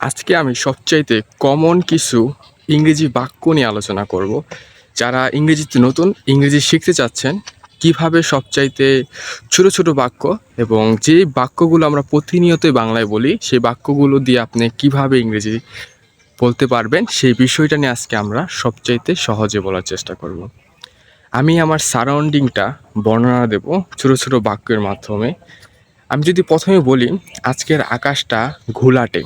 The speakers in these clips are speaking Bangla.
আজকে আমি সবচাইতে কমন কিছু ইংরেজি বাক্য নিয়ে আলোচনা করব। যারা ইংরেজিতে নতুন, ইংরেজি শিখতে চাচ্ছেন, কিভাবে সবচাইতে ছোট ছোট বাক্য এবং যে বাক্যগুলো আমরা প্রতিনিয়তই বাংলায় বলি, সেই বাক্যগুলো দিয়ে আপনি কিভাবে ইংরেজি বলতে পারবেন, সেই বিষয়টা নিয়ে আজকে আমরা সবচাইতে সহজে বলার চেষ্টা করব। আমি আমার সারাউন্ডিংটা বর্ণনা দেব ছোট ছোট বাক্যের মাধ্যমে। আমি যদি প্রথমে বলি, আজকের আকাশটা ঘোলাটে,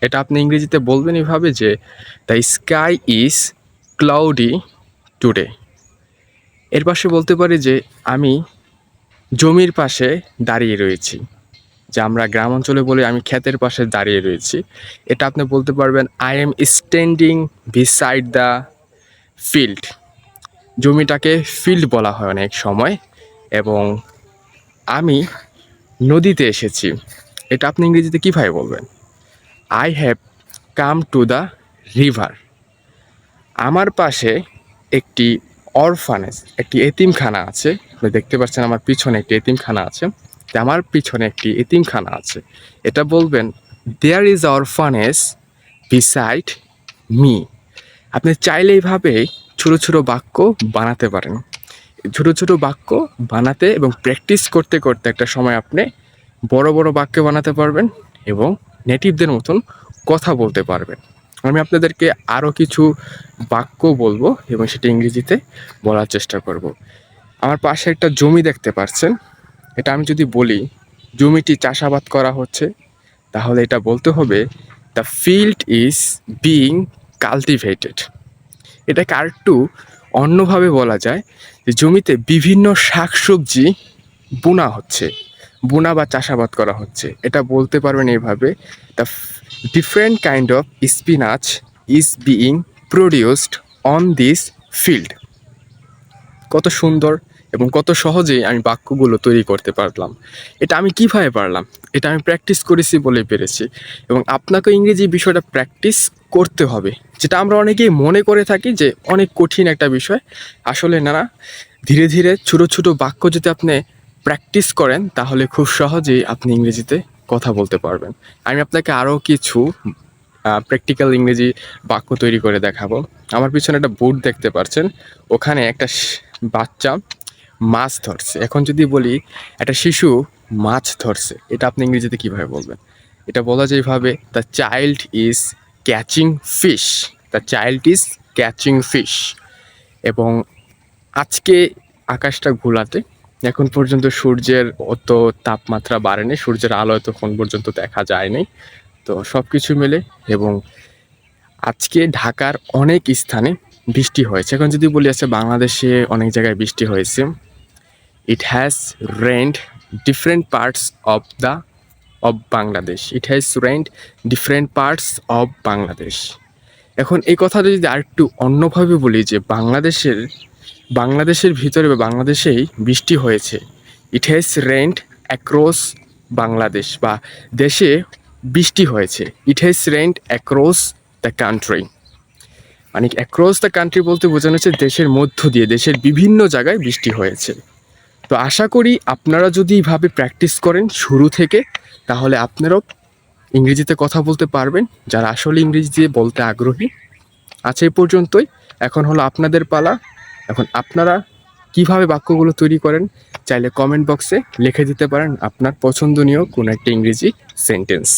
এটা আপনি ইংরেজিতে বলবেন এভাবে যে the sky is cloudy today. এর পাশে বলতে পারি যে আমি জমির পাশে দাঁড়িয়ে রয়েছি, যে আমরা গ্রাম অঞ্চলে বলি আমি ক্ষেতের পাশে দাঁড়িয়ে রয়েছি। এটা আপনি বলতে পারবেন I am standing beside the field. জমিটাকে ফিল্ড বলা হয় অনেক সময়। এবং আমি নদীতে এসেছি, এটা আপনি ইংরেজিতে কীভাবে বলবেন? I have come to the river. আমার পাশে একটি অরফানেজ, একটি এতিমখানা আছে। আপনি দেখতে পাচ্ছেন আমার পিছনে একটি এতিমখানা আছে। আমার পিছনে একটি এতিমখানা আছে, এটা বলবেন there is orphanage beside me. আপনি চাইলে এইভাবে ছোট ছোট বাক্য বানাতে পারেন। ছোট ছোট বাক্য বানাতে এবং প্র্যাকটিস করতে করতে একটা সময় আপনি বড় বড় বাক্য বানাতে পারবেন এবং নেটিভদের মতন কথা বলতে পারবেন। আমি আপনাদেরকে আরও কিছু বাক্য বলবো এবং সেটা ইংরেজিতে বলার চেষ্টা করব। আমার পাশে একটা জমি দেখতে পাচ্ছেন, এটা আমি যদি বলি জমিটি চাষাবাদ করা হচ্ছে, তাহলে এটা বলতে হবে the field is being cultivated. এটাকে আরেকটু অন্যভাবে বলা যায় যে জমিতে বিভিন্ন শাকসবজি বোনা হচ্ছে, বোনা বা চাষাবাদ করা হচ্ছে। এটা বলতে পারবেন এইভাবে the different kind of spinach is being produced on this field. কত সুন্দর এবং কত সহজেই আমি বাক্যগুলো তৈরি করতে পারলাম। এটা আমি কিভাবে পারলাম? এটা আমি প্র্যাকটিস করেছি বলেই পেরেছি। এবং আপনাকে ইংরেজি বিষয়টা প্র্যাকটিস করতে হবে, যেটা আমরা অনেকেই মনে করে থাকি যে অনেক কঠিন একটা বিষয়। আসলে না, ধীরে ধীরে ছোটো ছোটো বাক্য যদি আপনি প্র্যাকটিস করেন, তাহলে খুব সহজেই আপনি ইংরেজিতে কথা বলতে পারবেন। আমি আপনাকে আরও কিছু প্র্যাকটিক্যাল ইংরেজি বাক্য তৈরি করে দেখাবো। আমার পিছনে একটা বোর্ড দেখতে পাচ্ছেন, ওখানে একটা বাচ্চা মাছ ধরছে। এখন যদি বলি একটা শিশু মাছ ধরছে, এটা আপনি ইংরেজিতে কীভাবে বলবেন? এটা বলা যায় এইভাবে the child is catching fish. The child is catching fish. এবং আজকে আকাশটা ঘোলাটে, এখন পর্যন্ত সূর্যের অত তাপমাত্রা বাড়েনি, সূর্যের আলো এতক্ষণ পর্যন্ত দেখা যায়নি। তো সব কিছু মিলে এবং আজকে ঢাকার অনেক স্থানে বৃষ্টি হয়েছে। এখন যদি বলি আছে বাংলাদেশে অনেক জায়গায় বৃষ্টি হয়েছে। It has rained different parts of Bangladesh. It has rained different parts of Bangladesh. এখন এই কথাটা যদি আরেকটু অন্যভাবে বলি যে বাংলাদেশের ভিতরে বা বাংলাদেশেই বৃষ্টি হয়েছে। It has rained across Bangladesh, বা দেশে বৃষ্টি হয়েছে। It has rained across the country. মানে অ্যাক্রস দ্য কান্ট্রি বলতে বোঝানো হচ্ছে দেশের মধ্য দিয়ে, দেশের বিভিন্ন জায়গায় বৃষ্টি হয়েছে। তো আশা করি আপনারা যদি এইভাবে প্র্যাকটিস করেন শুরু থেকে, তাহলে আপনারাও ইংরেজিতে কথা বলতে পারবেন, যারা আসলে ইংরেজি বলতে আগ্রহী। আচ্ছা, এই পর্যন্তই। এখন হলো আপনাদের পালা। এখন আপনারা কিভাবে বাক্যগুলো তৈরি করেন, চাইলে কমেন্ট বক্সে লিখে দিতে পারেন আপনার পছন্দনীয় কোনো একটা ইংরেজি সেন্টেন্স।